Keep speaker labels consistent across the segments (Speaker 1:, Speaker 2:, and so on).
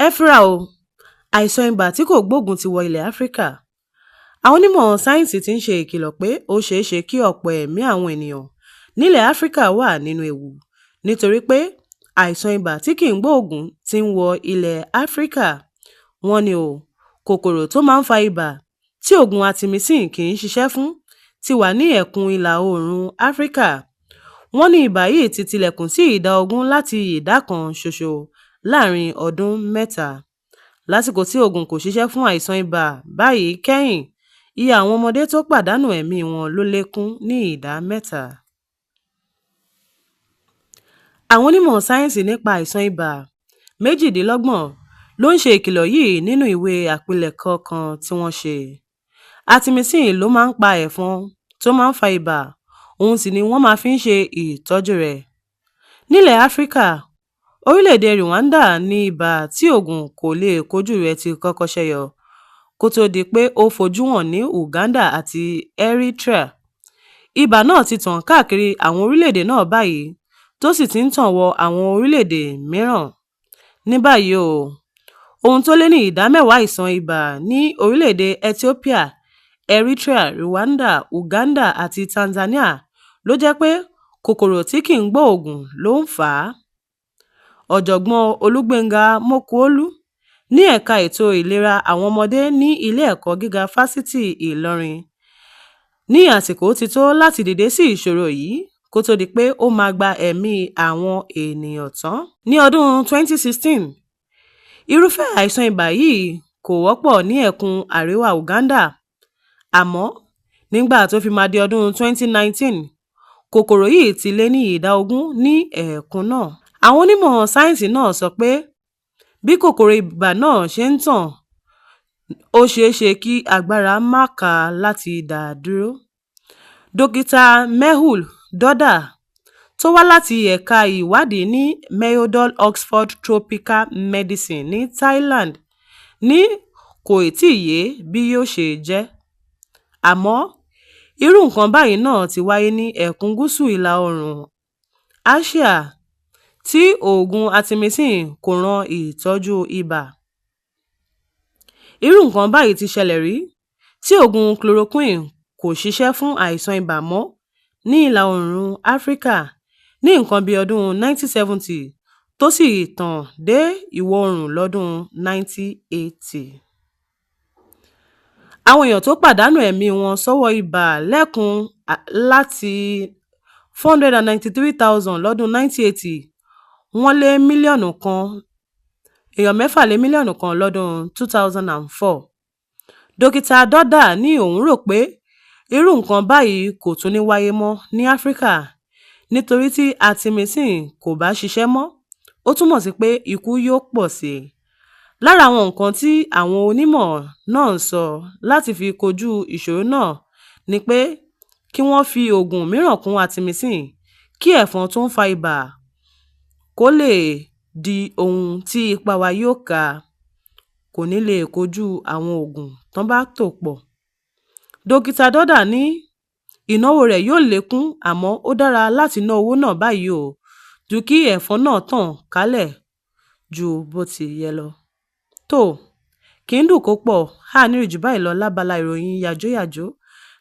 Speaker 1: Ẹ fura o, àìsàn ibà tí kò gbóògùn ti wọ ilẹ̀ Áfíríkà. Àwọn onímọ̀ sáyẹ́ǹsì ti ń ṣe ìkìlọ̀ pé ó ṣeé ṣe kí ọ̀pọ̀ ẹ̀mí àwọn ènìyàn nílẹ̀ Áfíríkà wà nínú ewu nítorí pé àìsàn ibà tí kì í gbóògùn ti ń wọ ilẹ̀ Áfíríkà. Wọ́n ní kòkòrò tó máa ń fa ibà tí oògùn artemisinin kì í ṣiṣẹ́ fún ti wà ní ẹkùn ìlà oòrùn Áfíríkà. Wọ́n ní ibà yìí ti tilẹ̀kùn sí ìdá 20 láti ìdá kan ṣoṣo láàrin ọdún 3. Lásìkò tí oògùn kò ṣiṣẹ́ fún àìsàn ibà báyìí kẹ́yìn, iye àwọn ọmọdé tó pàdánù ẹ̀mí wọn ló lékún ní ìdá 3. Àwọn onímọ̀ sáyẹ́ǹsì nípa àìsàn ibà 28 ló ń ṣe ìkìlọ̀ yìí nínú ìwé àpilẹ̀kọ kan tí wọ́n ṣe. Artemisinin ló máa ń pa ẹ̀fọn tó máa ń fa ibà, òun sì ni wọ́n máa fi ń ṣe ìtọ́jú rẹ̀. Nílẹ̀ Áfíríkà, orílẹ̀-èdè Rwanda ní ibà tí oògùn kò lè kojú rẹ̀ ti kọ́kọ́ ṣẹyọ kó tó di pé ó fojú hàn ní Uganda àti Eritrea. Ibà náà ti tàn káàkiri àwọn orílẹ̀-èdè náà báyìí tó sì ti ń tàn wọ àwọn orílẹ̀-èdè mìíràn. Ní báyìí ohun tó lé ní ìdá 10 àìsàn ibà ní orílẹ̀-èdè Ethiopia, Eritrea, Rwanda, Uganda àti Tanzania ló jẹ́ pé kòkòrò tí kì í gbóògùn ló ń fà á. Ọ̀jọ̀gbọ́n Olúgbénga Mókúolú ní ẹ̀ka ètò ìlera àwọn ọmọdé ní ilé ẹ̀kọ́ gíga fásitì Ìlọrin ní àsìkò ti tó láti dìde sí ìṣòro yìí kó tó di pé ó máa gba ẹ̀mí àwọn ènìyàn tán. Ní ọdún 2016, irúfẹ́ àìsàn ibà yìí kò wọ́pọ̀ ní ẹkùn àríwá Uganda, àmọ́ nígbà tó fi máa di ọdún 2019, kòkòrò yìí ti lé ní ìdá 20 ní ẹkùn náà. Àwọn onímọ̀ sáyẹ́ǹsì náà sọ pé bí kòkòrò ibà náà ṣe ń tàn, ó ṣeé ṣe kí agbára má ká láti dá dúró. Dókítà Mehul Dodda tó wá láti ẹ̀ka ìwádìí ní Mayodol Oxford Tropical Medicine ní Thailand ní kò tíì yé bí yóò ṣe jẹ́. Àmọ́ irú nǹkan báyìí náà ti wáyé ní ẹkùn gúúsù ìlà oòrùn Asia tí oògùn artemisinin kò ran ìtọ́jú ibà. Irú nǹkan báyìí ti ṣẹlẹ̀ rí tí oògùn chloroquine kò ṣiṣẹ́ fún àìsàn ibà mọ́ ní ìlà oòrùn Áfíríkà ní nǹkan bí ọdún 1970 tó sì tàn dé ìwọ̀ oòrùn lọ́dún 1980. Àwọn èèyàn tó pàdánù ẹ̀mí wọn sọ́wọ́ ibà lẹ́kùn láti 493,000 lọ́dún 1980 wọ́n lé mílíọ̀nù kan, èèyàn 6 lé mílíọ̀nù kan lọ́dún 2004. Dókítà Dodda ní òun rò pé irú nǹkan báyìí kò tún ní wáyé mọ́ ní Áfíríkà nítorí tí artemisinin kò bá ṣiṣẹ́ mọ́, ó túmọ̀ sí pé ikú yóò pọ̀ sí i. Lára àwọn nǹkan tí àwọn onímọ̀ náà ń sọ láti fi kojú ìṣòro náà ni pé kí wọ́n fi oògùn mìíràn kún artemisinin kí ẹ̀fọn tó ń fa ibà kó lè di ohun tí ipa wa yóò ká, kò ní lè kojú àwọn oògùn tán bá tò pọ̀. Dókítà Dodda ní ìnáwó rẹ̀ yóò lékún, àmọ́ ó dára láti ná owó náà báyìí ju kí ẹ̀fọn náà tàn kálẹ̀ ju bó ti yẹ lọ. Tó kì í dùn kó pọ̀, nírì jù báyìí lọ lábala ìròyìn yàjóyàjó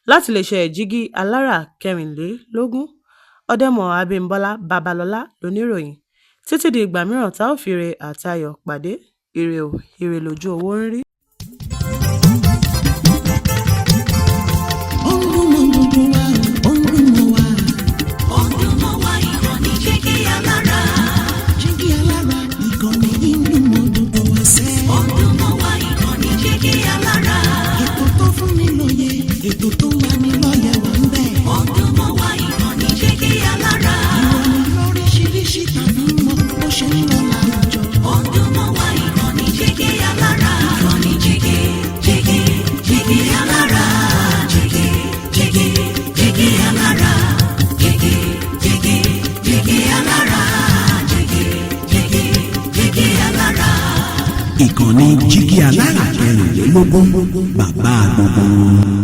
Speaker 1: láti iléeṣẹ́ Jígí Alára 24. Ọdẹ́mọ̀ Abímbọ́lá Babalọ́lá lóníròyìn. Títí di ìgbà mìíràn tá ò fi ire àti ayọ̀ pàdé. Ire o, ire lójú owó ń rí.
Speaker 2: Ètò tó máa ní lọ́yẹ̀ wà ń bẹ̀. Ọdún mọ́ wá ìkànnì Jígí Alára. Ìròyìn lóríṣiríṣi tàbí mọ bó ṣe ń lọ láwùjọ. Ọdún mọ́ wá ìkànnì Jígí Alára. Ìkànnì Jígí, Jígí, Jígí Alára. Jígí, Jígí, Jígí Alára. Jígí, Jígí, Jígí Alára. Jígí, Jígí, Jígí Alára. Ìkànnì Jígí Alára 24, bàbá gbogbo.